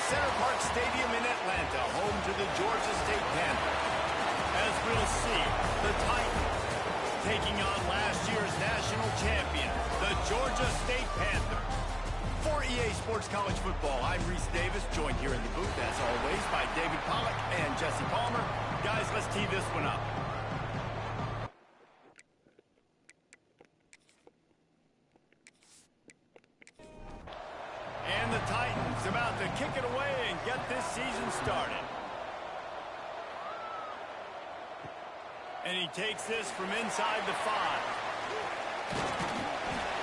Center Parc Stadium in Atlanta, home to the Georgia State Panthers. As we'll see, the Titans taking on last year's national champion, the Georgia State Panthers. For EA Sports College Football, I'm Reese Davis, joined here in the booth, as always, by David Pollack and Jesse Palmer. Guys, let's tee this one up. And the Titans about to kick it away and get this season started. And he takes this from inside the 5.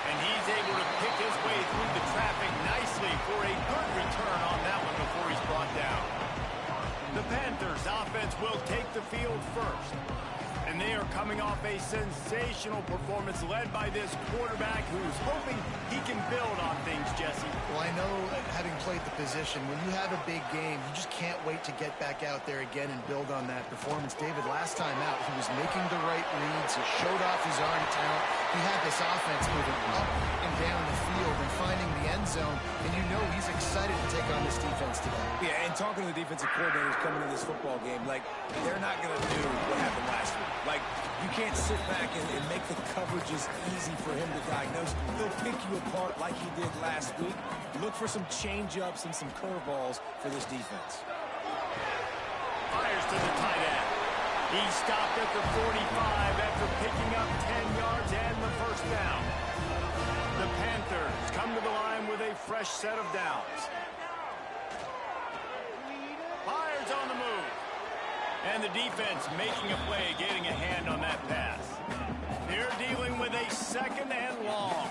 And he's able to pick his way through the traffic nicely for a good return on that one before he's brought down. The Panthers offense will take the field first. And they are coming off a sensational performance led by this quarterback who's hoping he can build on things, Jesse. Well, I know, having played the position, when you have a big game, you just can't wait to get back out there again and build on that performance. David, last time out, he was making the right reads. He showed off his arm talent. He had this offense moving up and down the field and finding the end zone. And you know he's excited to take on this defense today. Yeah, and talking to the defensive coordinators coming to this football game, like, they're not going to do what happened last week. Like, you can't sit back and make the coverages easy for him to diagnose. He'll pick you apart like he did last week. Look for some change-ups and some curveballs for this defense. Fires to the tight end. He stopped at the 45 after picking up 10 yards and the first down. The Panthers come to the line with a fresh set of downs. Fires on the move. And the defense making a play, getting a hand on that pass. They're dealing with a second and long.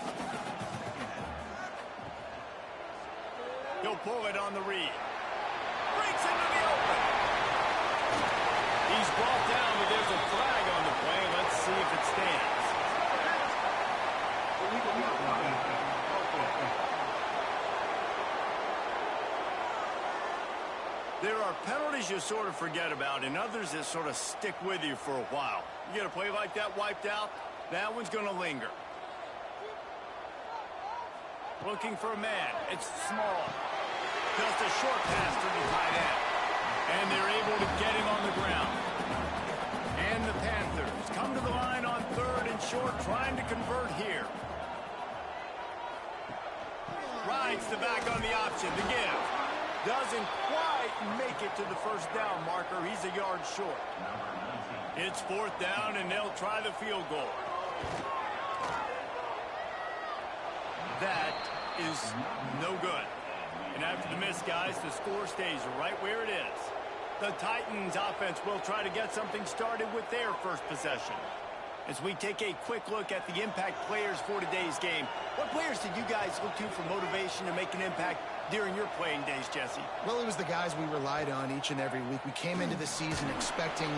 He'll pull it on the read. Breaks into the open. He's brought down, but there's a flag on the play. Let's see if it stands. There are penalties you sort of forget about and others that sort of stick with you for a while. You get a play like that wiped out, that one's going to linger. Looking for a man. It's small. Just a short pass to the tight end. And they're able to get him on the ground. And the Panthers come to the line on 3rd and short, trying to convert here. Rides the back on the option to give. Doesn't quite make it to the first down marker. He's a yard short. It's 4th down, and they'll try the field goal. That is no good. And after the miss, guys, the score stays right where it is. The Titans offense will try to get something started with their first possession. As we take a quick look at the impact players for today's game, what players did you guys look to for motivation to make an impact during your playing days, Jesse? Well, it was the guys we relied on each and every week. We came into the season expecting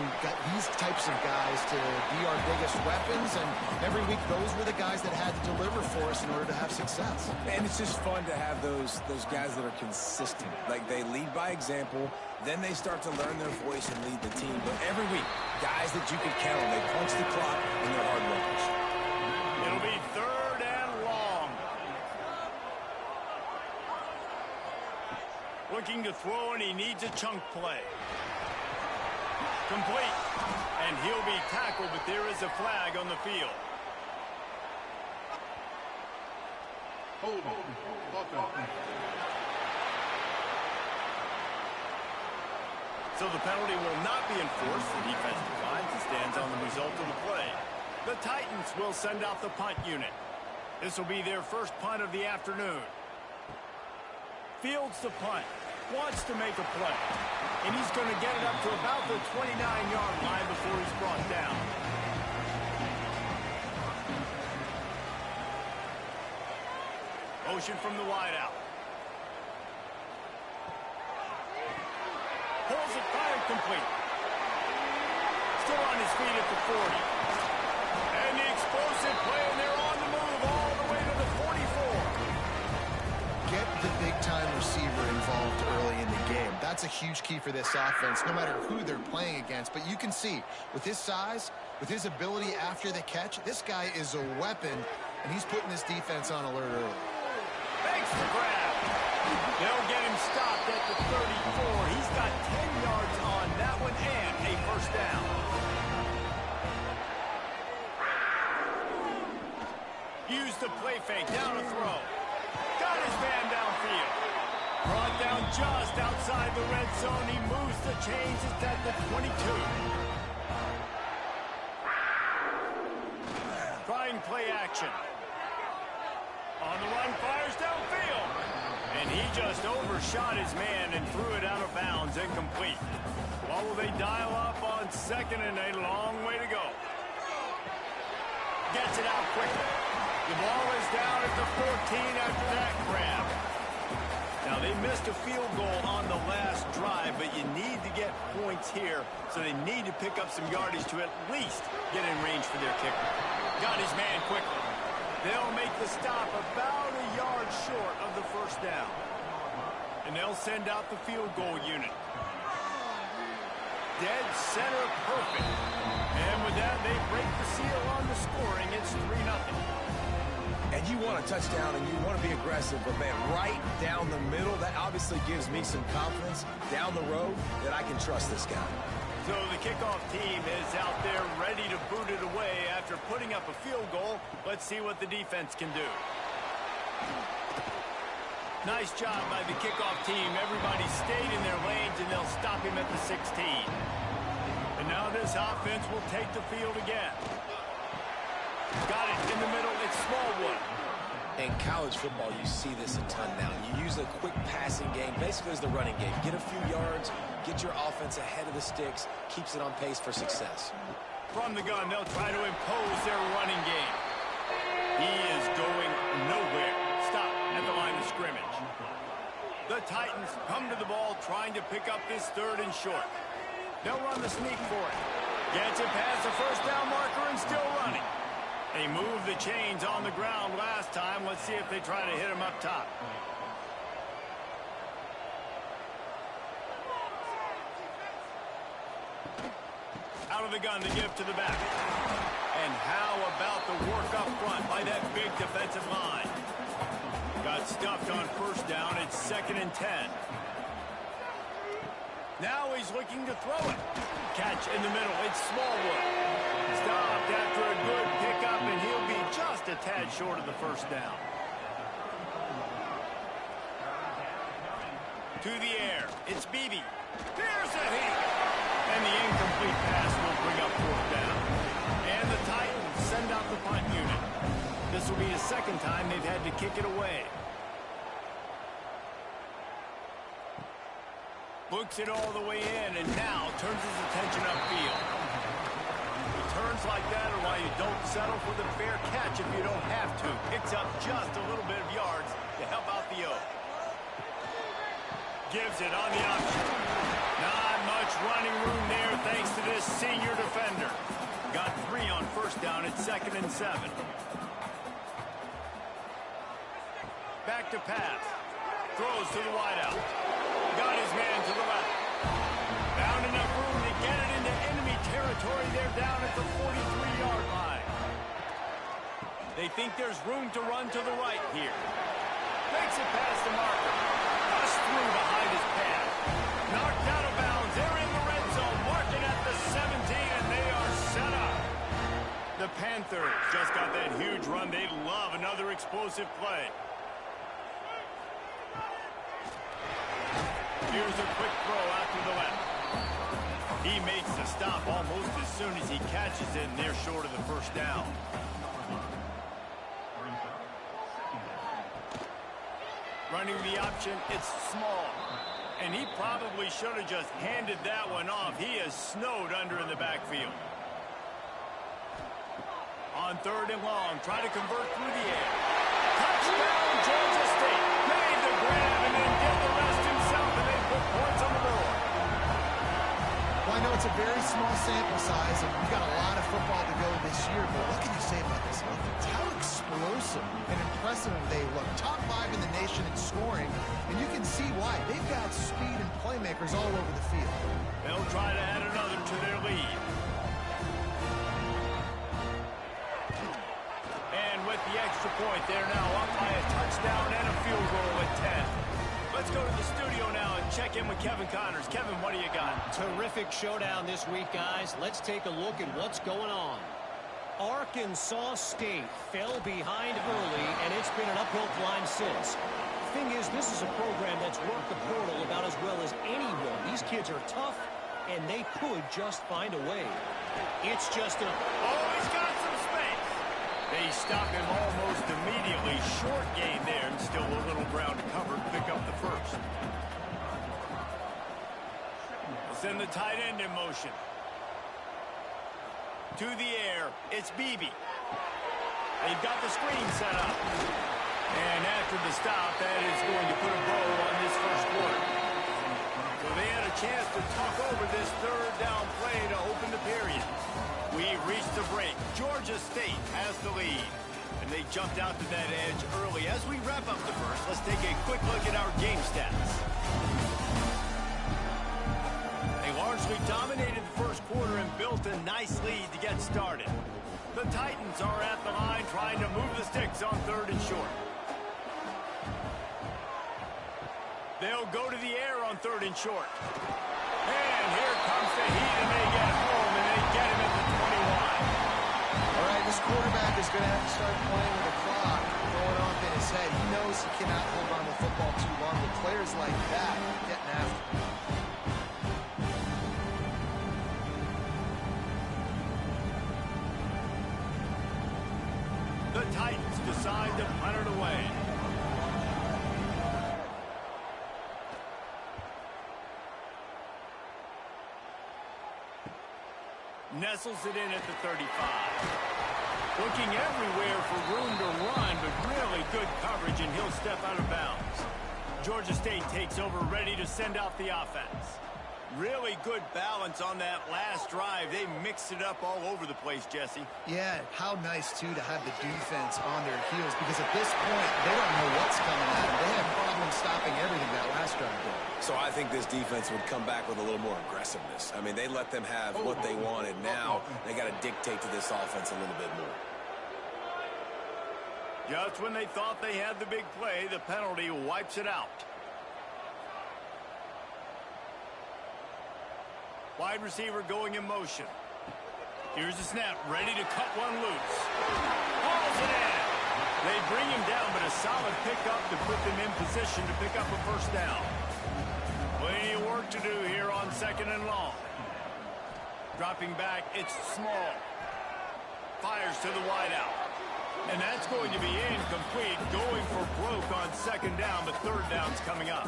these types of guys to be our biggest weapons, and every week those were the guys that had to deliver for us in order to have success. And it's just fun to have those guys that are consistent. Like, they lead by example, then they start to learn their voice and lead the team. But every week, guys that you can count on, they punch the clock and they're hard workers. It'll be 3rd and long. Looking to throw, and he needs a chunk play. Complete. And he'll be tackled, but there is a flag on the field. Hold on. So the penalty will not be enforced. The defense declines and stands on the result of the play. The Titans will send out the punt unit. This will be their first punt of the afternoon. Fields the punt. Wants to make a play. And he's going to get it up to about the 29-yard line before he's brought down. Motion from the wideout. Pulls it, fired, complete. Still on his feet at the 40. And the explosive play, and they're on the move all the way to the 44. Get the big-time receiver involved early in the game. That's a huge key for this offense, no matter who they're playing against. But you can see, with his size, with his ability after the catch, this guy is a weapon, and he's putting this defense on alert early. Thanks for grab. They'll get him stopped at the 34. He's got 10 yards on that one and a first down. Use the play fake, down a throw. Got his man downfield. Brought down just outside the red zone. He moves the chains. It's at the 22. Trying play action. On the run, fires downfield. And he just overshot his man and threw it out of bounds, incomplete. What will they dial up on second and a long way to go? Gets it out quickly. The ball is down at the 14 after that grab. Now, they missed a field goal on the last drive, but you need to get points here, so they need to pick up some yardage to at least get in range for their kicker. Got his man quickly. They'll make the stop about a yard short of the first down. And they'll send out the field goal unit. Dead center perfect. And with that, they break the seal on the scoring. It's 3-0. And you want a touchdown and you want to be aggressive, but man, right down the middle, that obviously gives me some confidence down the road that I can trust this guy. So the kickoff team is out there ready to boot it away after putting up a field goal. Let's see what the defense can do. Nice job by the kickoff team. Everybody stayed in their lanes, and they'll stop him at the 16. And now this offense will take the field again. Got it in the middle. It's Smallwood. In college football, you see this a ton now. You use a quick passing game, basically as the running game. Get a few yards, get your offense ahead of the sticks, keeps it on pace for success. From the gun, they'll try to impose their running game. He is going nowhere. Stop at the line of scrimmage. The Titans come to the ball trying to pick up this third and short. They'll run the sneak for it. Gets it past the first down marker and still running. They moved the chains on the ground last time. Let's see if they try to hit him up top. Out of the gun, the give to the back. And how about the work up front by that big defensive line? Got stuffed on first down. It's 2nd and 10. Now he's looking to throw it. Catch in the middle. It's Smallwood. Stopped after a good pickup, and he'll be just a tad short of the first down. To the air. It's Beebe. Here's a heat. And the incomplete pass will bring up fourth down. And the Titans send out the punt unit. This will be the second time they've had to kick it away. Looks it all the way in, and now turns his attention upfield. Returns like that are why you don't settle for the fair catch if you don't have to. Picks up just a little bit of yards to help out the O. Gives it on the option. Not much running room there thanks to this senior defender. Got 3 on first down at 2nd and 7. Back to pass. Throws to the wideout. Got his man to the left. Found enough room to get it into enemy territory. They're down at the 43-yard line. They think there's room to run to the right here. Makes it past the marker. Pushed through behind his path. Knocked out of bounds. They're in the red zone. Marking at the 17, and they are set up. The Panthers just got that huge run. They love another explosive play. Here's a quick throw out to the left. He makes the stop almost as soon as he catches it, and they're short of the first down. Running the option, it's Small. And he probably should have just handed that one off. He is snowed under in the backfield. On 3rd and long, try to convert through the air. Touchdown, Georgia State. Made the grab and then did the rest himself, and they put points on the board. Well, I know it's a very small sample size, and we've got a lot of football to go this year, but what can you say about this offense? How explosive and impressive they look. Top 5 in the nation in scoring, and you can see why. They've got speed and playmakers all over the field. They'll try to add another to their lead. And with the extra point, they're now up by a touchdown and a field goal at 10. Let's go to the studio check in with Kevin Connors. Kevin, what do you got? Terrific showdown this week, guys. Let's take a look at what's going on. Arkansas State fell behind early, and it's been an uphill climb since. Thing is, this is a program that's worked the portal about as well as anyone. These kids are tough, and they could just find a way. It's just a... Oh, he's got some space. They stop him almost immediately. Short gain there, and still a little ground to cover to pick up the first. We'll send the tight end in motion. To the air, it's Beebe. They've got the screen set up. And after the stop, that is going to put a bow on this first quarter. So they had a chance to talk over this third down play to open the period. We've reached the break. Georgia State has the lead. And they jumped out to that edge early. As we wrap up the first, let's take a quick look at our game stats. They largely dominated the first quarter and built a nice lead to get started. The Titans are at the line trying to move the sticks on 3rd and short. They'll go to the air on 3rd and short. And here comes the heat, and they get home, and they get him at the 21. All right, this quarterback is going to have to start playing with the clock going off in his head. He knows he cannot hold on to the football too long, but players like that getting after him. The Titans decide to punt it away. Nestles it in at the 35. Looking everywhere for room to run, but really good coverage, and he'll step out of bounds. Georgia State takes over, ready to send out the offense. Really good balance on that last drive. They mixed it up all over the place, Jesse. Yeah, how nice, too, to have the defense on their heels, because at this point, they don't know what's coming at them. They have problems stopping everything that last drive did. So I think this defense would come back with a little more aggressiveness. I mean, they let them have what they wanted. Now they got to dictate to this offense a little bit more. Just when they thought they had the big play, the penalty wipes it out. Wide receiver going in motion. Here's the snap, ready to cut one loose. Hauls it in. They bring him down, but a solid pickup to put them in position to pick up a first down. Plenty of work to do here on 2nd and long. Dropping back, it's Small. Fires to the wideout. And that's going to be incomplete. Going for broke on 2nd down, but 3rd down's coming up.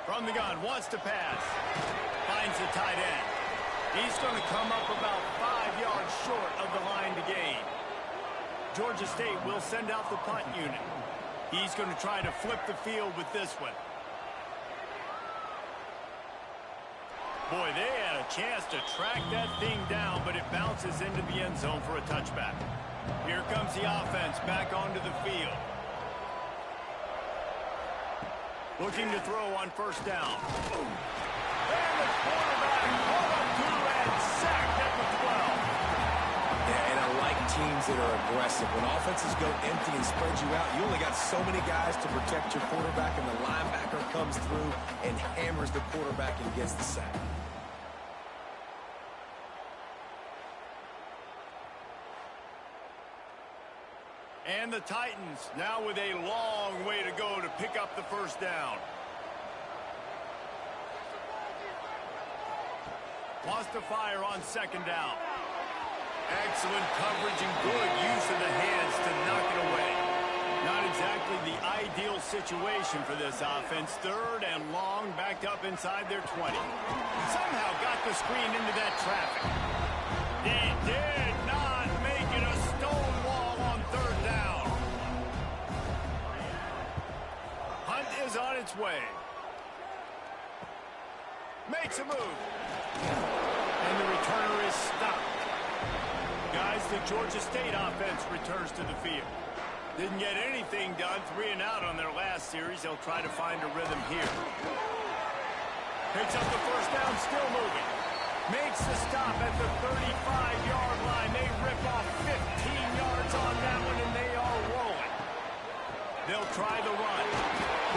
From the gun, wants to pass. Finds the tight end. He's going to come up about 5 yards short of the line to gain. Georgia State will send out the punt unit. He's going to try to flip the field with this one. Boy, they had a chance to track that thing down, but it bounces into the end zone for a touchback. Here comes the offense back onto the field. Looking to throw on 1st down. And the quarterback pulled through and sacked at the 12. Yeah, and I like teams that are aggressive. When offenses go empty and spread you out, you only got so many guys to protect your quarterback, and the linebacker comes through and hammers the quarterback and gets the sack. And the Titans now with a long way to go to pick up the first down. Wants to fire on 2nd down. Excellent coverage and good use of the hands to knock it away. Not exactly the ideal situation for this offense. 3rd and long, backed up inside their 20. Somehow got the screen into that traffic. He did not make it a stone wall on 3rd down. Hunt is on its way. Makes a move. And the returner is stopped. Guys, the Georgia State offense returns to the field. Didn't get anything done, 3 and out on their last series. They'll try to find a rhythm here. Picks up the first down, still moving. Makes the stop at the 35-yard line. They rip off 15 yards on that one, and they are rolling. They'll try the run.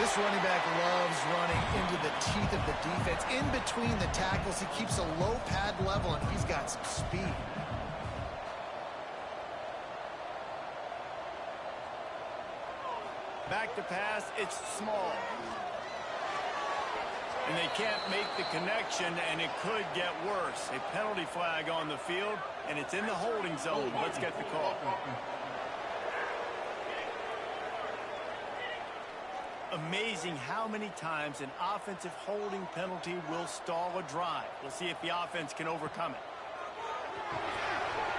This running back loves running into the teeth of the defense. In between the tackles, he keeps a low pad level, and he's got some speed. Back to pass, it's small. And they can't make the connection, and it could get worse. A penalty flag on the field, and it's in the holding zone. Let's get the call. Amazing how many times an offensive holding penalty will stall a drive. We'll see if the offense can overcome it.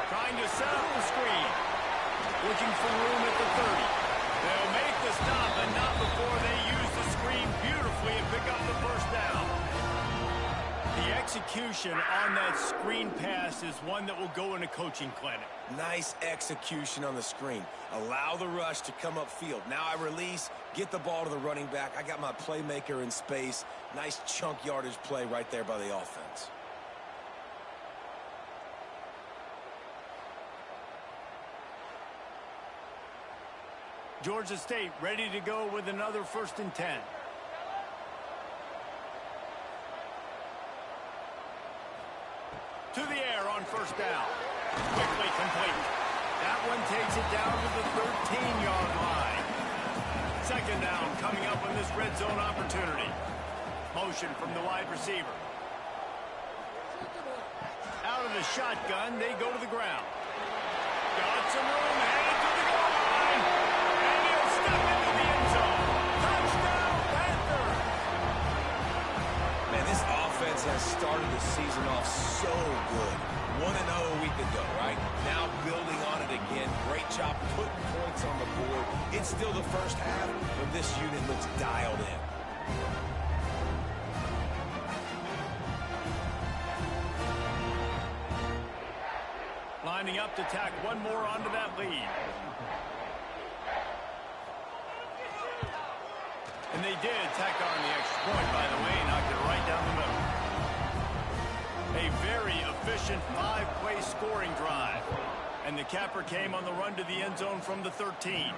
Trying to set up the screen. Looking for room at the 30. They'll make the stop, but not before they use the screen beautifully and pick up the first down. The execution on that screen pass is one that will go in a coaching clinic. Nice execution on the screen. Allow the rush to come upfield. Now I release, get the ball to the running back. I got my playmaker in space. Nice chunk yardage play right there by the offense. Georgia State ready to go with another 1st and 10. To the air on 1st down. Quickly complete. That one takes it down to the 13-yard line. 2nd down coming up on this red zone opportunity. Motion from the wide receiver. Out of the shotgun, they go to the ground. Got some room, headed to the goal line. And he'll step into the end zone. Touchdown, Panthers! Man, this offense has started the season off so good. 1-0 a week ago, right? Now building on it again. Great job putting points on the board. It's still the first half, but this unit looks dialed in. Lining up to tack one more onto that lead. And they did tack on the extra point, by the way, knocked it right down the middle. A very efficient 5-play scoring drive. And the capper came on the run to the end zone from the 13.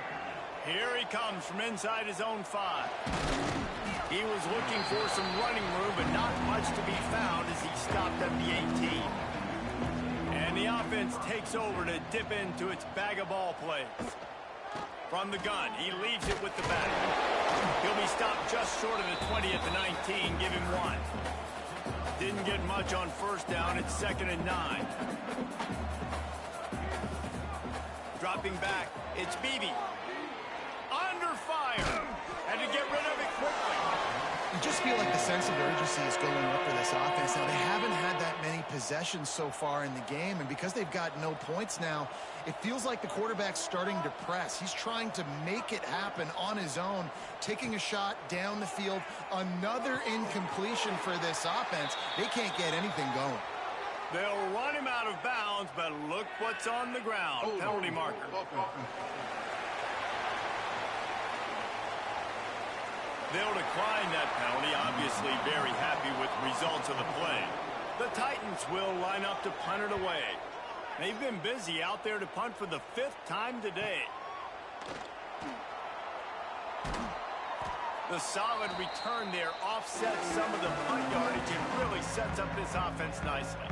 Here he comes from inside his own 5. He was looking for some running room, but not much to be found as he stopped at the 18. And the offense takes over to dip into its bag of ball plays. From the gun, he leaves it with the back. He'll be stopped just short of the 20 at the 19, give him 1. Didn't get much on 1st down, it's 2nd and 9. Dropping back, it's Beebe. Under fire, and to get rid of it quickly. You just feel like the sense of urgency is going up for this offense. Now, they haven't had that many possessions so far in the game, and because they've got no points now, it feels like the quarterback's starting to press. He's trying to make it happen on his own, taking a shot down the field. Another incompletion for this offense. They can't get anything going. They'll run him out of bounds, but look what's on the ground. Penalty marker. They'll decline that penalty, obviously very happy with the results of the play. The Titans will line up to punt it away. They've been busy out there to punt for the 5th time today. The solid return there offsets some of the punt yardage and really sets up this offense nicely.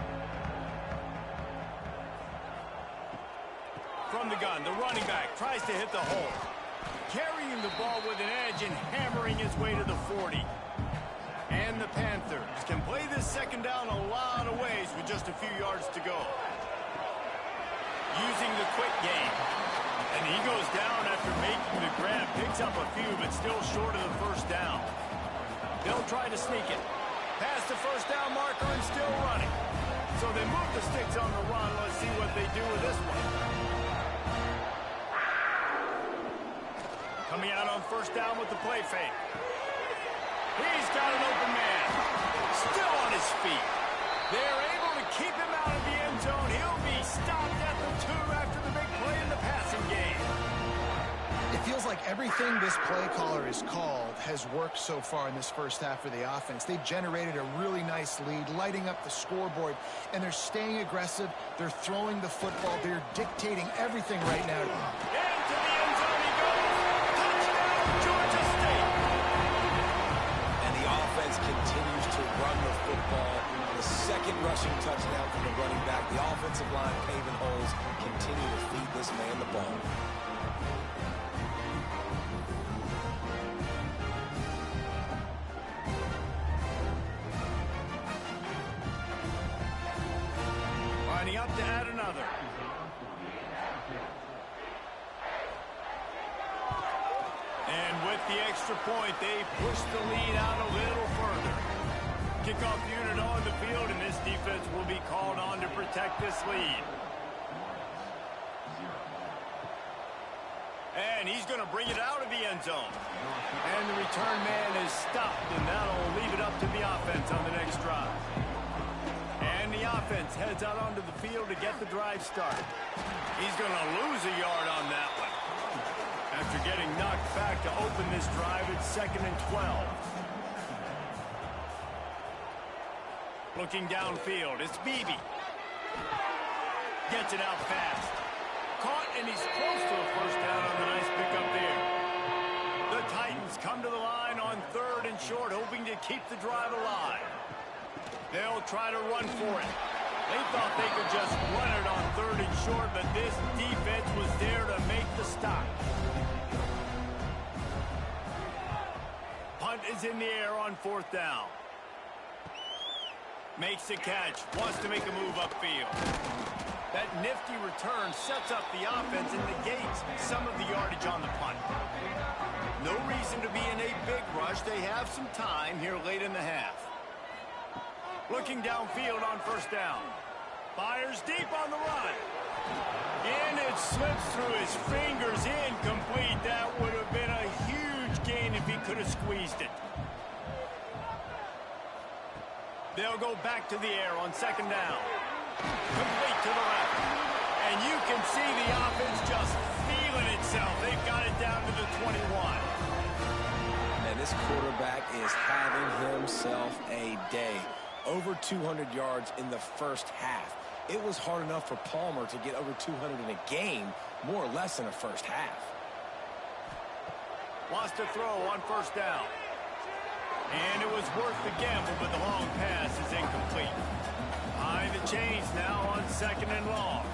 From the gun, the running back tries to hit the hole. Carrying the ball with an edge and hammering his way to the 40. And the Panthers can play this 2nd down a lot of ways with just a few yards to go. Using the quick game. And he goes down after making the grab. Picks up a few, but still short of the 1st down. They'll try to sneak it. Past the 1st down marker and still running. So they move the sticks on the run. Let's see what they do with this one. Coming out on 1st down with the play fake. He's got an open man. Still on his feet. They're able to keep him out of the end zone. He'll be stopped at the 2 after the big play in the passing game. It feels like everything this play caller has called has worked so far in this 1st half for the offense. They've generated a really nice lead, lighting up the scoreboard, and they're staying aggressive. They're throwing the football. They're dictating everything right now. Into the end zone he goes. Touchdown, run the football. The second rushing touchdown from the running back. The offensive line paving holes. Continue to feed this man the ball. Lining up to add another. And with the extra point, they push the lead out a little further. Kickoff unit on the field, and this defense will be called on to protect this lead. And he's going to bring it out of the end zone. And the return man is stopped, and that'll leave it up to the offense on the next drive. And the offense heads out onto the field to get the drive started. He's going to lose a yard on that one. After getting knocked back to open this drive, it's 2nd and 12. Looking downfield, it's Beebe. Gets it out fast. Caught, and he's close to a first down on the nice pickup there. The Titans come to the line on 3rd and short, hoping to keep the drive alive. They'll try to run for it. They thought they could just run it on 3rd and short, but this defense was there to make the stop. Punt is in the air on 4th down. Makes the catch, wants to make a move upfield. That nifty return sets up the offense and negates some of the yardage on the punt. No reason to be in a big rush. They have some time here late in the half. Looking downfield on 1st down. Fires deep on the run. And it slips through his fingers, incomplete. That would have been a huge gain if he could have squeezed it. They'll go back to the air on 2nd down. Complete to the left. And you can see the offense just feeling itself. They've got it down to the 21. And this quarterback is having himself a day. Over 200 yards in the first half. It was hard enough for Palmer to get over 200 in a game, more or less in a first half. Wants to throw on 1st down. And it was worth the gamble, but the long pass is incomplete. High the chains now on 2nd and long.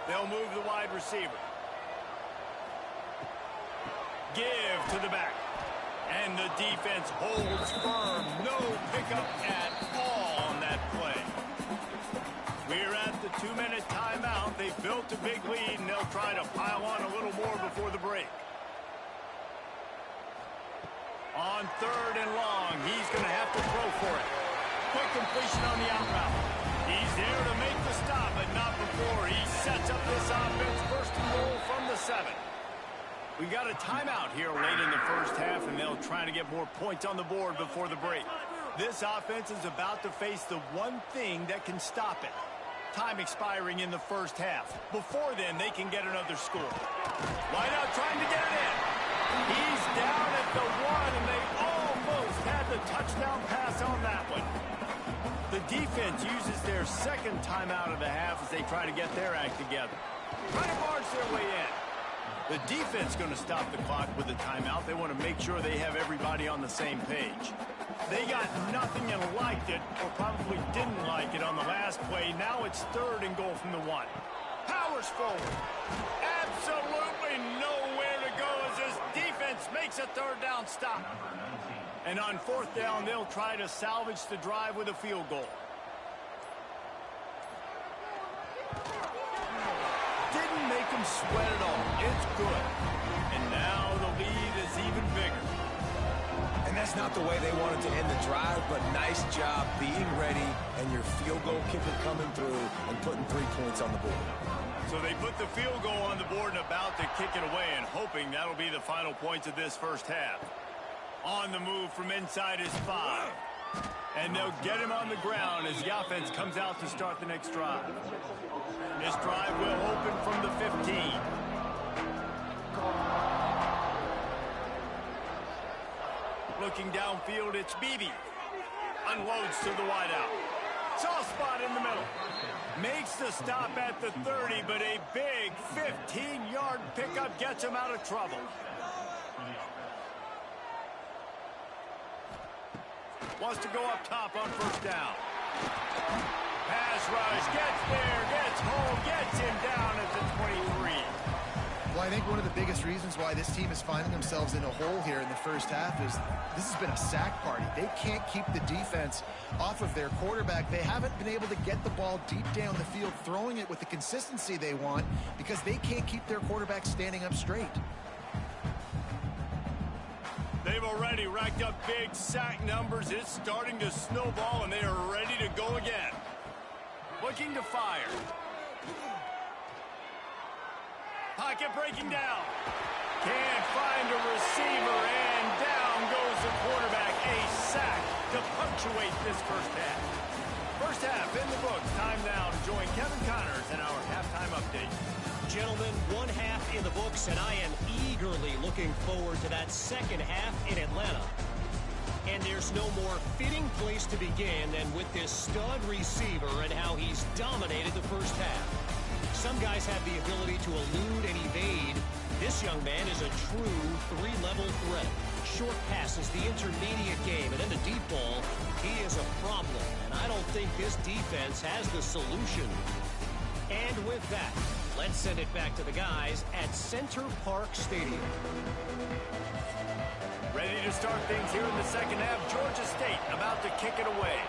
They'll move the wide receiver. Give to the back. And the defense holds firm. No pickup at all on that play. We're at the 2-minute timeout. They've built a big lead, and they'll try to pile on a little more before the break. On 3rd and long, he's going to have to throw for it. Quick completion on the out route. He's there to make the stop, but not before he sets up this offense. 1st and goal from the 7. We got a timeout here late in the first half, and they'll try to get more points on the board before the break. This offense is about to face the one thing that can stop it. Time expiring in the first half. Before then, they can get another score. Wideout trying to get it in. He's down at the 1, and they almost had the touchdown pass on that one. The defense uses their 2nd timeout of the half as they try to get their act together. Trying to barge their way in. The defense going to stop the clock with a timeout. They want to make sure they have everybody on the same page. They got nothing and liked it, or probably didn't like it on the last play. Now it's 3rd and goal from the 1. Powers forward. Absolutely nowhere to go as this defense makes a 3rd down stop. And on 4th down, they'll try to salvage the drive with a field goal. Didn't make him sweat at all. It's good. And now the lead is even bigger. And that's not the way they wanted to end the drive, but nice job being ready and your field goal kicker coming through and putting 3 points on the board. So they put the field goal on the board and about to kick it away, and hoping that'll be the final points of this first half. On the move from inside is 5. And they'll get him on the ground as the offense comes out to start the next drive. This drive will open from the 15. Looking downfield, it's Beebe. Unloads to the wideout. Soft spot in the middle. Makes the stop at the 30, but a big 15-yard pickup gets him out of trouble. Wants to go up top on first down. Pass rush, gets there, gets home, gets him down at the 23. Well, I think one of the biggest reasons why this team is finding themselves in a hole here in the first half is this has been a sack party. They can't keep the defense off of their quarterback. They haven't been able to get the ball deep down the field, throwing it with the consistency they want because they can't keep their quarterback standing up straight. They've already racked up big sack numbers. It's starting to snowball, and they are ready to go again. Looking to fire. Pocket breaking down. Can't find a receiver, and down goes the quarterback. A sack to punctuate this first half. First half in the books. Time now to join Kevin Connors in our halftime update. Gentlemen, one half in the books, and I am eagerly looking forward to that second half in Atlanta. And there's no more fitting place to begin than with this stud receiver and how he's dominated the first half. Some guys have the ability to elude and evade. This young man is a true three-level threat. Short passes, the intermediate game, and then the deep ball. He is a problem, and I don't think this defense has the solution. And with that, let's send it back to the guys at Center Park Stadium. Ready to start things here in the second half. Georgia State about to kick it away.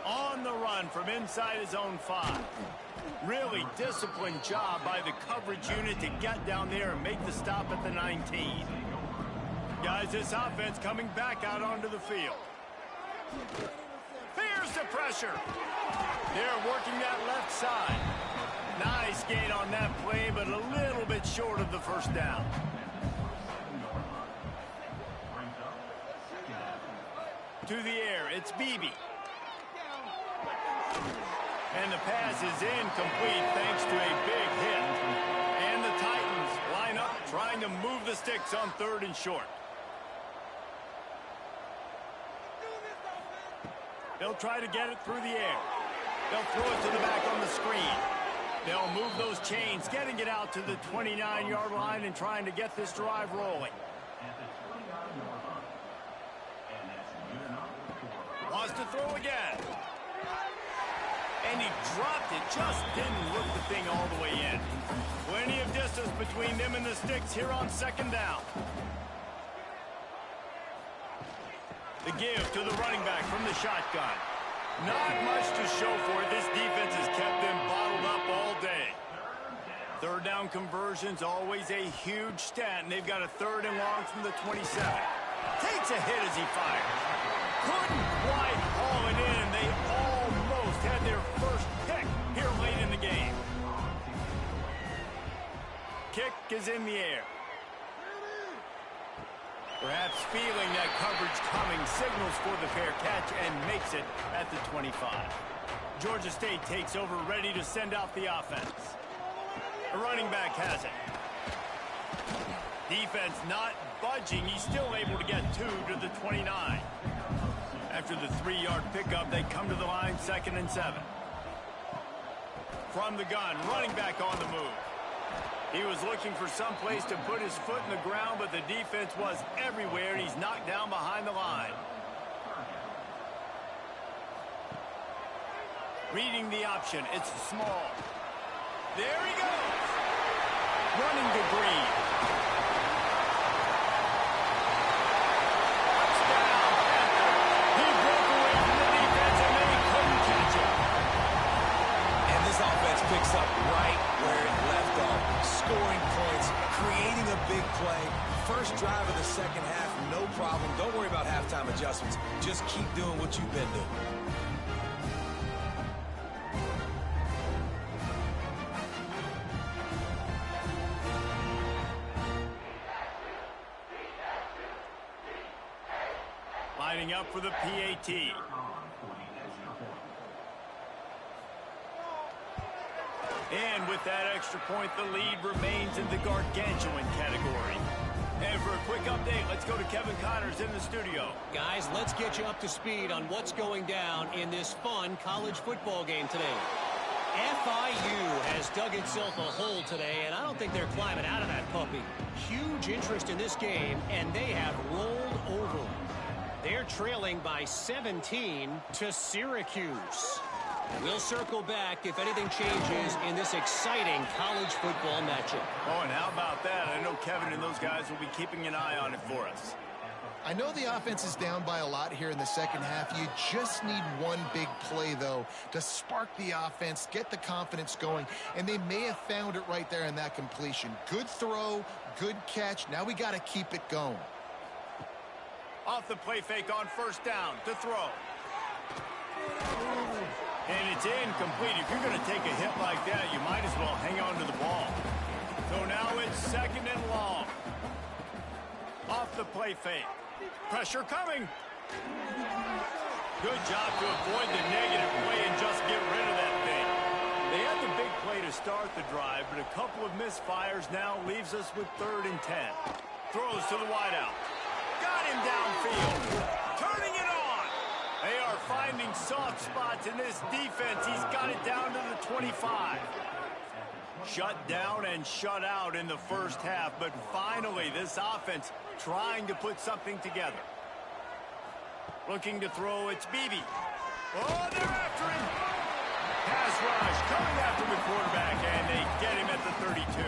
On the run from inside his own 5. Really disciplined job by the coverage unit to get down there and make the stop at the 19. Guys, this offense coming back out onto the field. Here's the pressure. They're working that left side. Nice gain on that play, but a little bit short of the first down. To the air, it's Beebe. And the pass is incomplete thanks to a big hit. And the Titans line up trying to move the sticks on 3rd and short. They'll try to get it through the air. They'll throw it to the back on the screen. They'll move those chains, getting it out to the 29-yard line and trying to get this drive rolling. Wants to throw again. And he dropped it, just didn't look the thing all the way in. Plenty of distance between them and the sticks here on 2nd down. The give to the running back from the shotgun. Not much to show for it. This defense has kept them bottled up all day. 3rd down conversions, always a huge stat, and they've got a 3rd and long from the 27. Takes a hit as he fires. Couldn't quite haul it in. They almost had their first pick here late in the game. Kick is in the air. Perhaps feeling that coverage coming, signals for the fair catch and makes it at the 25. Georgia State takes over, ready to send out the offense. The running back has it. Defense not budging. He's still able to get 2 to the 29. After the 3-yard pickup, they come to the line, 2nd and 7. From the gun, running back on the move. He was looking for some place to put his foot in the ground, but the defense was everywhere, and he's knocked down behind the line. Reading the option, it's small. There he goes. Running to Green. Touchdown, Panther. He broke away from the defense, and they couldn't catch him. And this offense picks up right where it left off. Scoring points, creating a big play. First drive of the second half, no problem. Don't worry about halftime adjustments. Just keep doing what you've been doing. Lining up for the PAT. And with that extra point, the lead remains in the gargantuan category. And for a quick update, let's go to Kevin Connors in the studio. Guys, let's get you up to speed on what's going down in this fun college football game today. FIU has dug itself a hole today, and I don't think they're climbing out of that puppy. Huge interest in this game, and they have rolled over. They're trailing by 17 to Syracuse. We'll circle back if anything changes in this exciting college football matchup. Oh, and how about that? I know Kevin and those guys will be keeping an eye on it for us. I know the offense is down by a lot here in the second half. You just need one big play, though, to spark the offense, get the confidence going, and they may have found it right there in that completion. Good throw, good catch. Now we got to keep it going. Off the play fake on first down to throw. And it's incomplete. If you're going to take a hit like that, you might as well hang on to the ball. So now it's second and long. Off the play fake. Pressure coming. Good job to avoid the negative play and just get rid of that thing. They had the big play to start the drive, but a couple of misfires now leaves us with 3rd and 10. Throws to the wideout. Got him downfield. Turning it on. They are finding soft spots in this defense. He's got it down to the 25. Shut down and shut out in the first half, but finally this offense trying to put something together. Looking to throw, it's Beebe. Oh, they're after him. Pass rush coming after the quarterback, and they get him at the 32.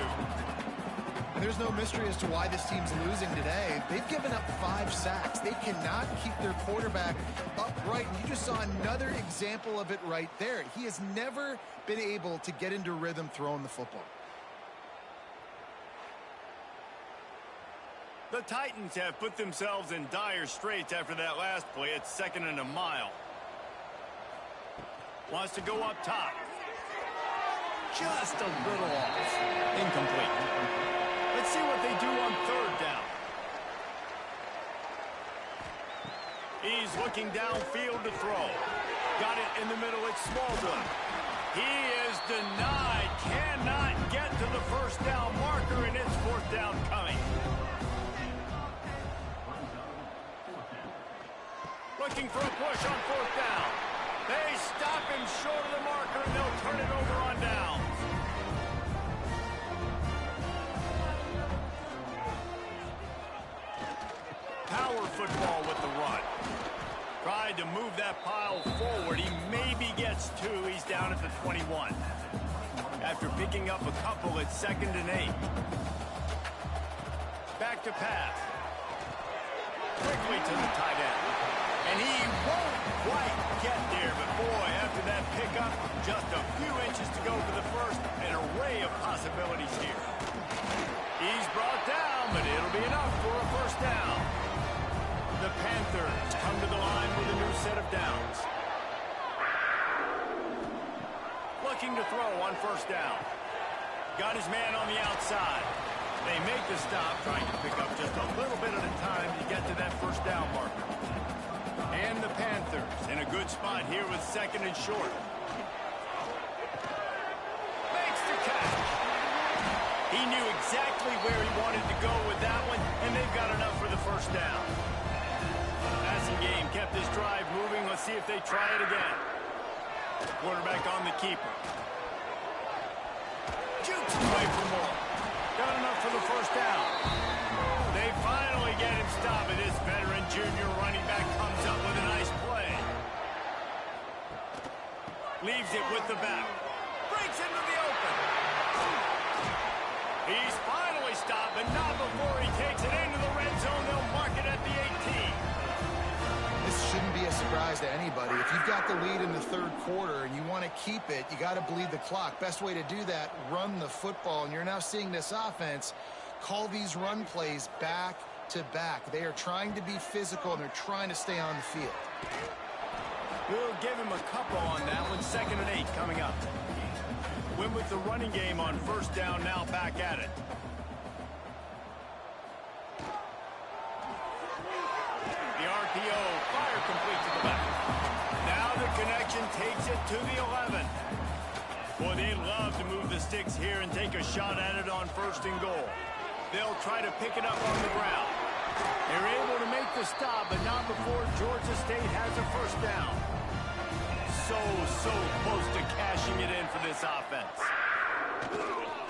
And there's no mystery as to why this team's losing today. They've given up 5 sacks. They cannot keep their quarterback upright. And you just saw another example of it right there. He has never been able to get into rhythm throwing the football. The Titans have put themselves in dire straits after that last play. It's 2nd and a mile. Wants to go up top. Just a little off. Incomplete. Let's see what they do on 3rd down. He's looking downfield to throw. Got it in the middle. It's Smallwood. He is denied. Cannot get to the first down marker, and it's 4th down coming. Looking for a push on 4th down. They stop him short of the marker, and they'll turn it over on downs. Power football with the run. Tried to move that pile forward. He maybe gets 2. He's down at the 21. After picking up a couple, it's 2nd and 8. Back to pass. Quickly to the tight end. And he won't quite get there. But boy, after that pickup, just a few inches to go for the first. An array of possibilities here. He's brought down, but it'll be enough for a first down. The Panthers come to the line with a new set of downs. Looking to throw on first down. Got his man on the outside. They make the stop, trying to pick up just a little bit at a time to get to that first down marker. And the Panthers in a good spot here with 2nd and short. Makes the catch. He knew exactly where he wanted to go with that one, and they've got enough for the first down. Passing game kept this drive moving. Let's see if they try it again. Quarterback on the keeper. Jukes away for more. Got enough for the first down. They finally get him stopped. This veteran junior running back comes up with a nice play. Leaves it with the back. Breaks into the open. He's finally stopped, but not before he takes it into the red zone. They'll mark it at the 18. This shouldn't be a surprise to anybody. If you've got the lead in the 3rd quarter and you want to keep it, you got to bleed the clock. Best way to do that, run the football. And you're now seeing this offense call these run plays back to back. They are trying to be physical, and they're trying to stay on the field. We'll give him a couple on that one. 2nd and 8 coming up. Win with the running game on first down, now back at it. The RPO, fire complete to the back. Now the connection takes it to the 11. Boy, they'd love to move the sticks here and take a shot at it on 1st and goal. They'll try to pick it up on the ground. They're able to make the stop, but not before Georgia State has a first down. So close to cashing it in for the this offense.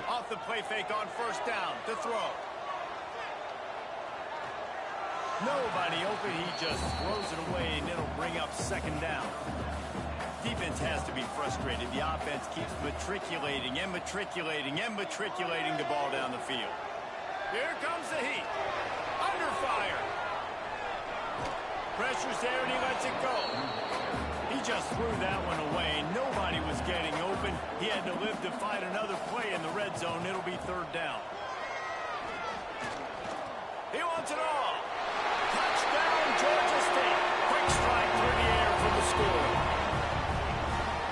Off the play fake on first down to throw. Nobody open. He just throws it away, and it'll bring up second down. Defense has to be frustrated. The offense keeps matriculating and matriculating and matriculating the ball down the field. Here comes the heat. Under fire. Pressure's there, and he lets it go. He just threw that one away. Nobody was getting open. He had to live to find another play in the red zone. It'll be third down. He wants it all. Touchdown, Georgia State. Quick strike through the air for the score.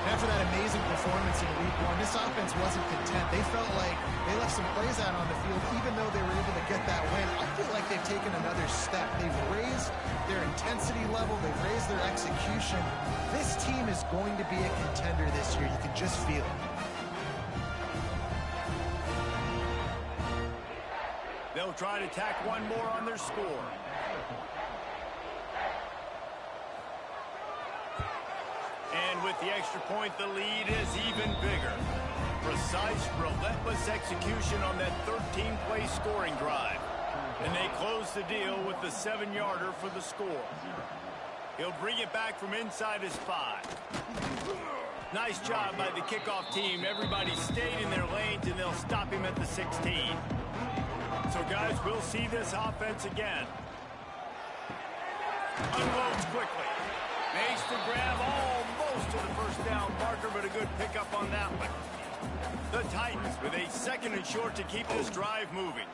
After that amazing performance in week one, this offense wasn't content. They felt like they left some plays out on the field, even though they were able to get that win. I feel like they've taken another step. They've raised their intensity level. They've raised their execution. This team is going to be a contender this year. You can just feel it. They'll try to tack one more on their score. And with the extra point, the lead is even bigger. Precise, relentless execution on that 13-play scoring drive. And they close the deal with the 7-yarder for the score. He'll bring it back from inside his 5. Nice job by the kickoff team. Everybody stayed in their lanes, and they'll stop him at the 16. So, guys, we'll see this offense again. Unloads quickly. Makes the grab almost to the first down marker, but a good pickup on that one. The Titans with a 2nd and short to keep this drive moving.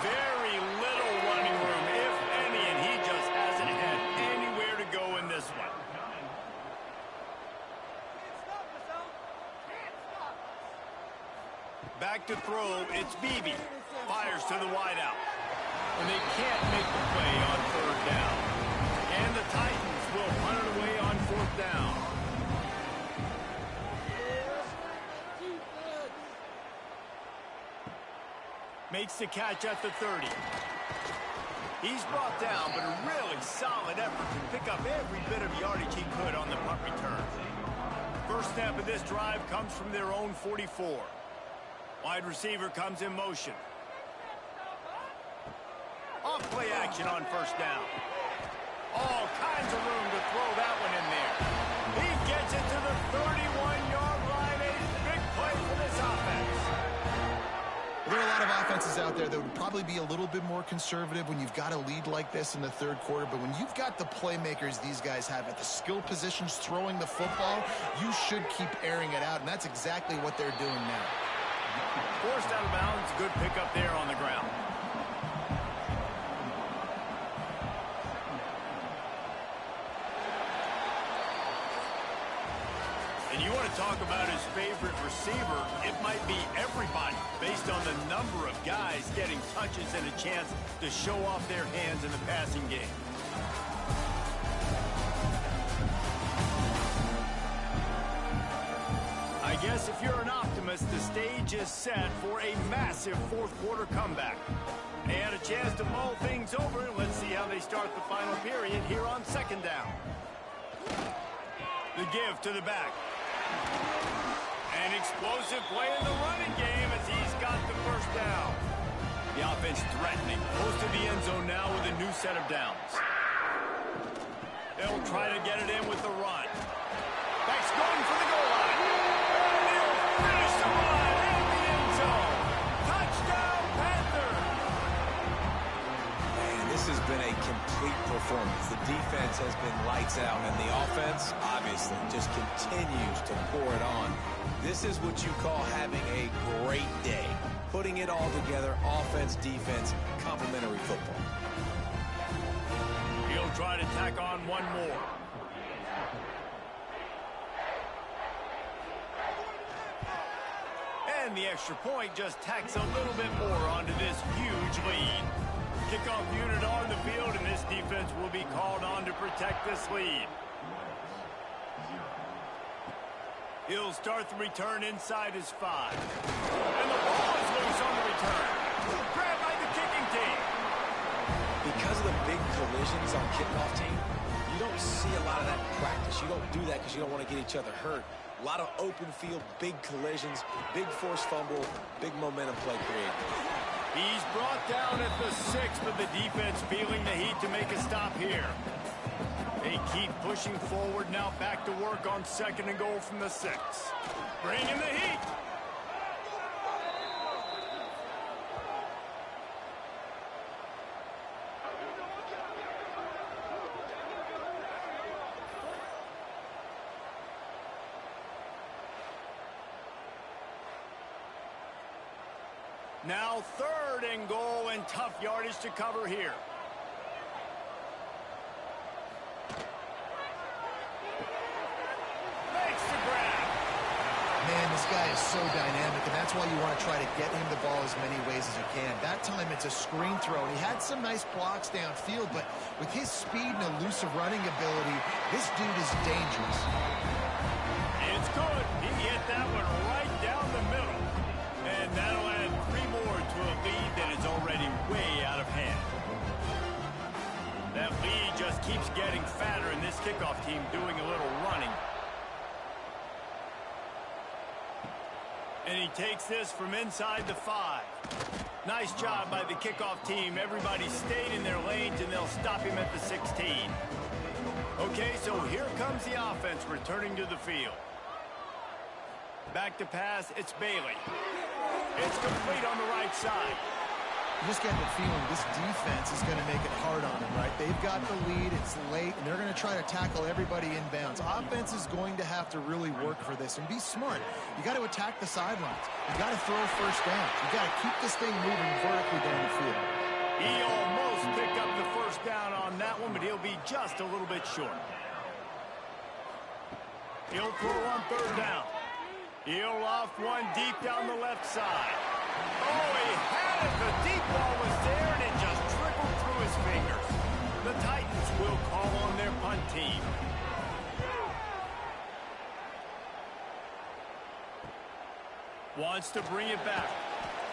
Very little running room, if any, and he just hasn't had anywhere to go in this one. Back to throw, it's Beebe. Fires to the wideout. And they can't make the play on third down. And the Titans will punt it away on fourth down. Makes the catch at the 30. He's brought down, but a really solid effort to pick up every bit of yardage he could on the punt return. First snap of this drive comes from their own 44. Wide receiver comes in motion. Off play action on first down. All kinds of room to throw that one in there. He gets it to the 31-yard line. A big play for this offense. There are a lot of offenses out there that would probably be a little bit more conservative when you've got a lead like this in the third quarter. But when you've got the playmakers these guys have at the skill positions throwing the football, you should keep airing it out. And that's exactly what they're doing now. Forced out of bounds. Good pickup there on the ground. And you want to talk about his favorite receiver, it might be everybody based on the number of guys getting touches and a chance to show off their hands in the passing game. I guess if you're an optimist, the stage is set for a massive fourth quarter comeback. And a chance to mull things over. Let's see how they start the final period here on second down. The give to the back. An explosive play in the running game as he's got the first down. The offense threatening close to the end zone now with a new set of downs. They'll try to get it in with the run. Back's going for the goal line. And he'll finish the run in the end zone. Touchdown, Panthers! Man, this has been a complete performance. The defense has been lights out, and the offense, obviously, just continues to pour it on. This is what you call having a great day. Putting it all together, offense, defense, complementary football. He'll try to tack on one more. And the extra point just tacks a little bit more onto this huge lead. Kickoff unit on the field, and this defense will be called on to protect this lead. He'll start the return inside his 5. And the ball is loose on the return. Grabbed by the kicking team. Because of the big collisions on kickoff team, you don't see a lot of that in practice. You don't do that because you don't want to get each other hurt. A lot of open field, big collisions, big forced fumble, big momentum play created. He's brought down at the 6, but the defense feeling the heat to make a stop here. They keep pushing forward, now back to work on 2nd and goal from the 6. Bring in the heat. Now 3rd and goal, and tough yardage to cover here. Makes the grab. Man, this guy is so dynamic, and that's why you want to try to get him the ball as many ways as you can. That time it's a screen throw, and he had some nice blocks downfield, but with his speed and elusive running ability, this dude is dangerous. It's good. He hit that one right down the middle. And that'll add 3 more to a lead that is already way out of hand. That lead just keeps getting fatter, and this kickoff team doing a little running. And he takes this from inside the 5. Nice job by the kickoff team. Everybody stayed in their lanes, and they'll stop him at the 16. Okay, so here comes the offense returning to the field. Back to pass, it's Bailey. It's complete on the right side. You just get the feeling this defense is going to make it hard on him, right? They've got the lead, it's late, and they're going to try to tackle everybody inbounds. Offense is going to have to really work for this and be smart. You got to attack the sidelines. You got to throw 1st down. You got to keep this thing moving vertically down the field. He almost picked up the 1st down on that one, but he'll be just a little bit short. He'll throw on 3rd down. He'll off one deep down the left side. Oh, he had it. The deep ball was there, and it just trickled through his fingers. The Titans will call on their punt team. Wants to bring it back.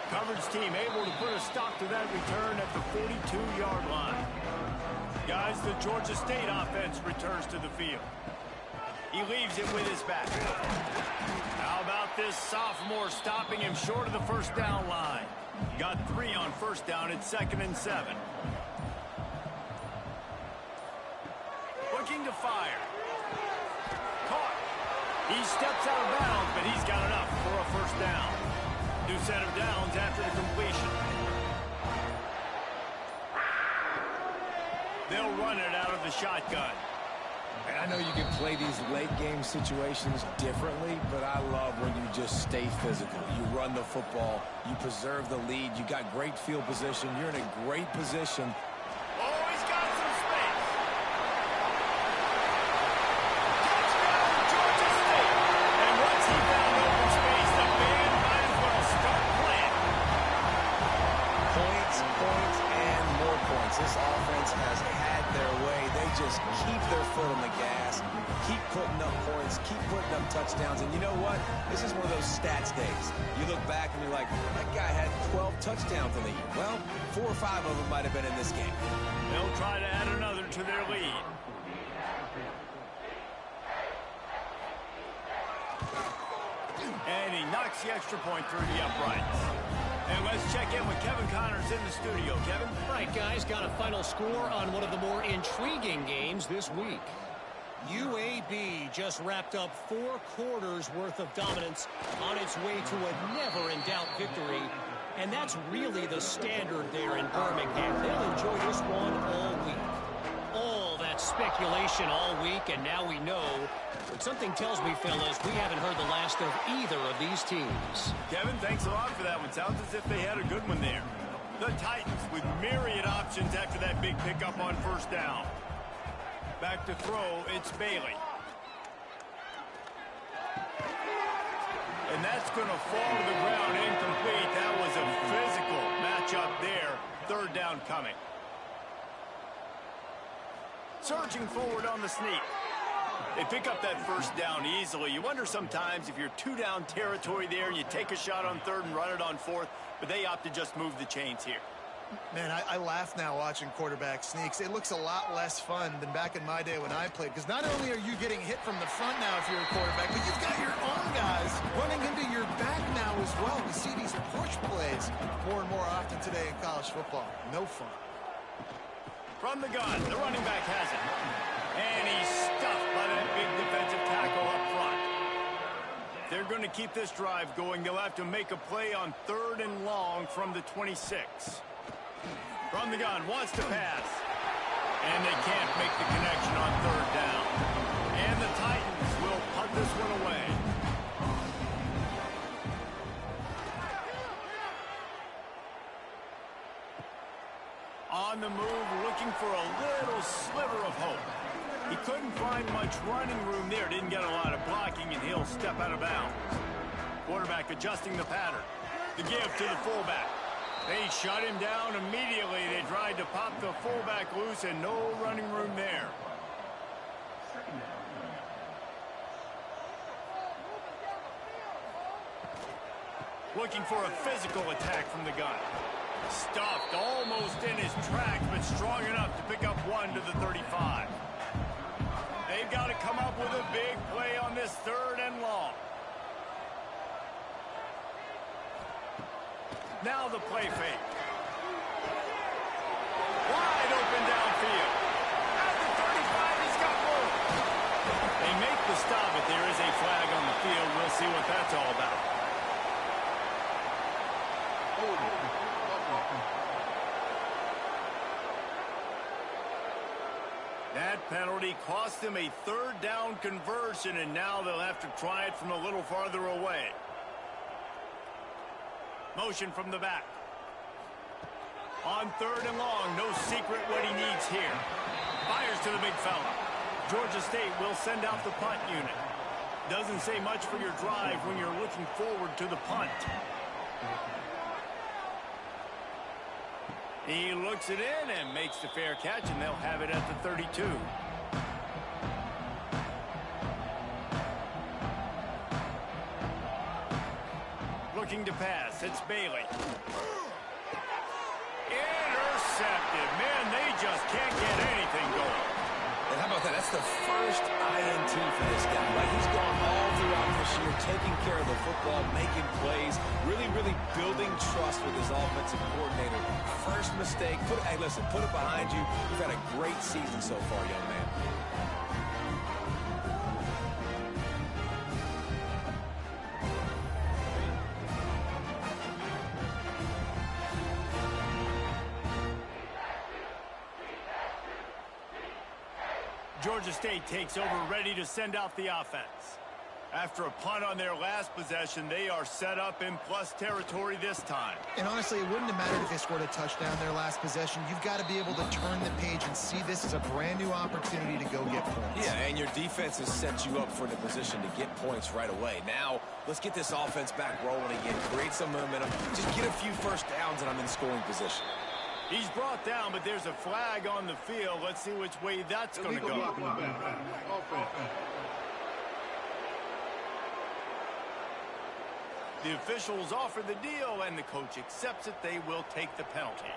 Coverage team able to put a stop to that return at the 42-yard line. Guys, the Georgia State offense returns to the field. He leaves it with his back. How about this sophomore stopping him short of the 1st down line? Got 3 on 1st down at 2nd and 7. Looking to fire. Caught. He steps out of bounds, but he's got enough for a 1st down. New set of downs after the completion. They'll run it out of the shotgun. And I know you can play these late-game situations differently, but I love when you just stay physical. You run the football. You preserve the lead. You got great field position. You're in a great position. Oh, he's got some space. Touchdown, Georgia State. And once he found open space, the band might as well start playing. Points, points, and more points. This offense has had their way. They just keep their foot on the gas, keep putting up points, keep putting up touchdowns. And you know what? This is one of those stats days. You look back and you're like, that guy had 12 touchdowns in the year. Well, 4 or 5 of them might have been in this game. They'll try to add another to their lead. And he knocks the extra point through the uprights. And let's check in with Kevin Connors in the studio. Kevin? Right, guys, got a final score on one of the more intriguing games this week. UAB just wrapped up 4 quarters worth of dominance on its way to a never-in-doubt victory. And that's really the standard there in Birmingham. They'll enjoy this one all week. All that speculation all week, and now we know. But something tells me, fellas, we haven't heard the last of either of these teams. Kevin, thanks a lot for that one. Sounds as if they had a good one there. The Titans with myriad options after that big pickup on 1st down. Back to throw, it's Bailey. And that's going to fall to the ground incomplete. That was a physical matchup there. 3rd down coming. Surging forward on the sneak. They pick up that 1st down easily. You wonder sometimes if you're 2-down territory there, you take a shot on 3rd and run it on 4th, but they opt to just move the chains here. Man, I laugh now watching quarterback sneaks. It looks a lot less fun than back in my day when I played, because not only are you getting hit from the front now if you're a quarterback, but you've got your own guys running into your back now as well. We see these push plays more and more often today in college football. No fun. From the gun, the running back has it. And he's stuffed by that big defensive tackle up front. If they're going to keep this drive going, they'll have to make a play on 3rd and long from the 26. From the gun, wants to pass. And they can't make the connection on 3rd down. And the Titans will punt this one away. On the move, looking for a little sliver of hope. He couldn't find much running room there. Didn't get a lot of blocking, and he'll step out of bounds. Quarterback adjusting the pattern. The give to the fullback. They shut him down immediately. They tried to pop the fullback loose, and no running room there. Looking for a physical attack from the gun. Stuffed almost in his tracks, but strong enough to pick up 1 to the 35. They've got to come up with a big play on this 3rd and long. Now the play fake. Wide open downfield. At the 35, he's got room. They make the stop, but there is a flag on the field. We'll see what that's all about. That penalty cost them a 3rd down conversion, and now they'll have to try it from a little farther away. Motion from the back. On 3rd and long, no secret what he needs here. Fires to the big fella. Georgia State will send out the punt unit. Doesn't say much for your drive when you're looking forward to the punt. He looks it in and makes the fair catch, and they'll have it at the 32. Looking to pass. It's Bailey. Intercepted. Man, they just can't get anything going. And how about that? That's the first INT for this guy, right? He's gone all throughout this year, taking care of the football, making plays, really building trust with his offensive coordinator. First mistake. Hey, listen, put it behind you. You've had a great season so far, young man. Georgia State takes over, ready to send out the offense. After a punt on their last possession, they are set up in plus territory this time. And honestly, it wouldn't have mattered if they scored a touchdown their last possession. You've got to be able to turn the page and see this as a brand new opportunity to go get points. Yeah, and your defense has set you up for the position to get points right away. Now, let's get this offense back rolling again, create some momentum, just get a few first downs, and I'm in scoring position. He's brought down, but there's a flag on the field. Let's see which way that's going to go. The officials offer the deal, and the coach accepts it. They will take the penalty.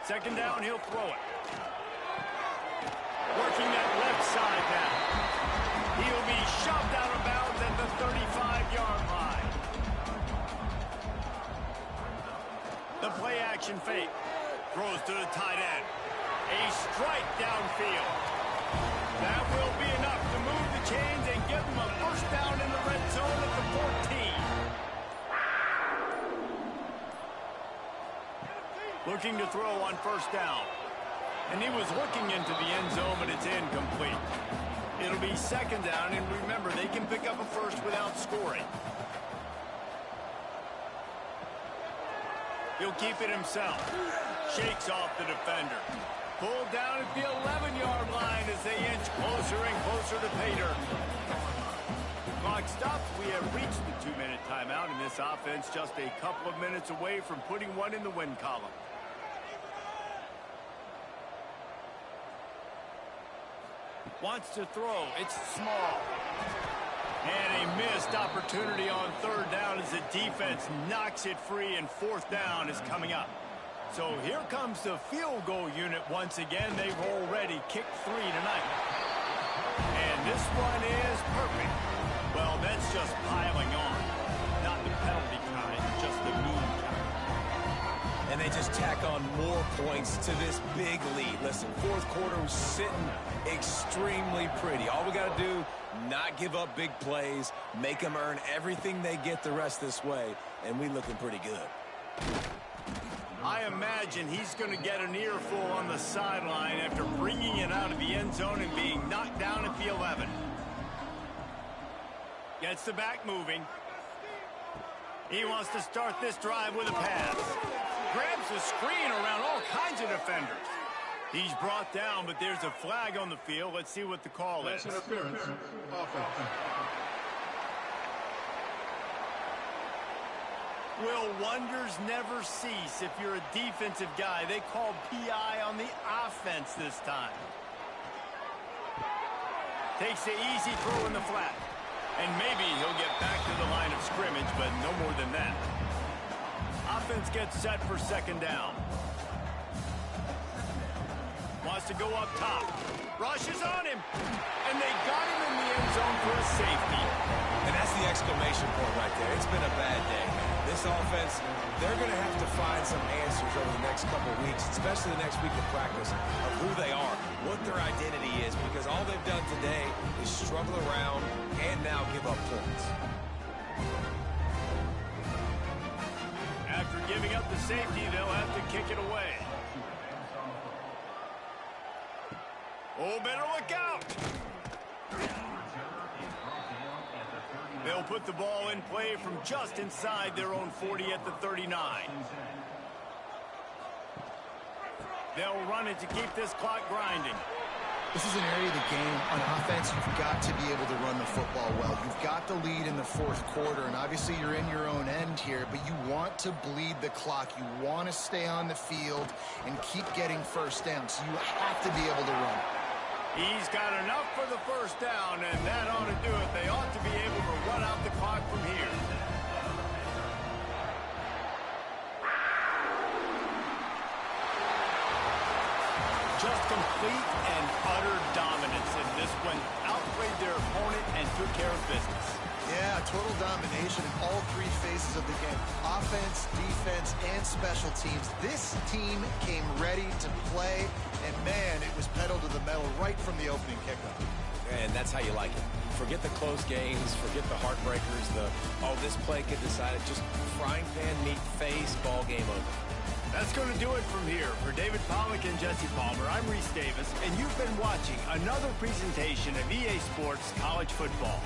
Second down, he'll throw it. Working that left side now. He'll be shoved out of bounds at the 35-yard line. The play action fake. Throws to the tight end. A strike downfield. That will be enough to move the chains and give them a first down in the red zone at the 14. Looking to throw on first down. And he was looking into the end zone, but it's incomplete. It'll be second down, and remember, they can pick up a first without scoring. He'll keep it himself. Shakes off the defender. Pulled down at the 11-yard line as they inch closer and closer to pay dirt. Clock stops. We have reached the 2-minute timeout, and this offense just a couple of minutes away from putting one in the win column. Wants to throw. It's small. And a missed opportunity on third down as the defense knocks it free, and fourth down is coming up. So here comes the field goal unit once again. They've already kicked 3 tonight. And this one is perfect. Well, that's just piling on. Not the penalty kind, just the mean kind. And they just tack on more points to this big lead. Listen, fourth quarter was sitting extremely pretty. All we got to do, not give up big plays, make them earn everything they get the rest this way, and we looking pretty good. I imagine he's going to get an earful on the sideline after bringing it out of the end zone and being knocked down at the 11. Gets the back moving. He wants to start this drive with a pass. Grabs the screen around all kinds of defenders. He's brought down, but there's a flag on the field. Let's see what the call is. Interference. Offense. Will wonders never cease if you're a defensive guy? They called PI on the offense this time. Takes the easy throw in the flat. And maybe he'll get back to the line of scrimmage, but no more than that. Offense gets set for second down. Wants to go up top. Rushes on him. And they got him in the end zone for a safety. And that's the exclamation point right there. It's been a bad day. This offense, they're going to have to find some answers over the next couple of weeks, especially the next week of practice, of who they are, what their identity is, because all they've done today is struggle around and now give up points. After giving up the safety, they'll have to kick it away. Oh, better look out! They'll put the ball in play from just inside their own 40 at the 39. They'll run it to keep this clock grinding. This is an area of the game on offense you've got to be able to run the football well. You've got the lead in the fourth quarter, and obviously you're in your own end here, but you want to bleed the clock. You want to stay on the field and keep getting first down, so you have to be able to run. He's got enough for the first down, and that ought to do it. They ought to be able to run out the clock from here. Just complete and utter dominance in this one. Outplayed their opponent and took care of business. Yeah, total domination in all three phases of the game. Offense, defense, and special teams. This team came ready to play, and man, it was pedal to the metal right from the opening kickoff. And that's how you like it. Forget the close games, forget the heartbreakers, this play could decide it. Just frying pan meat face, ball game over. That's going to do it from here. For David Pollack and Jesse Palmer, I'm Reese Davis, and you've been watching another presentation of EA Sports College Football.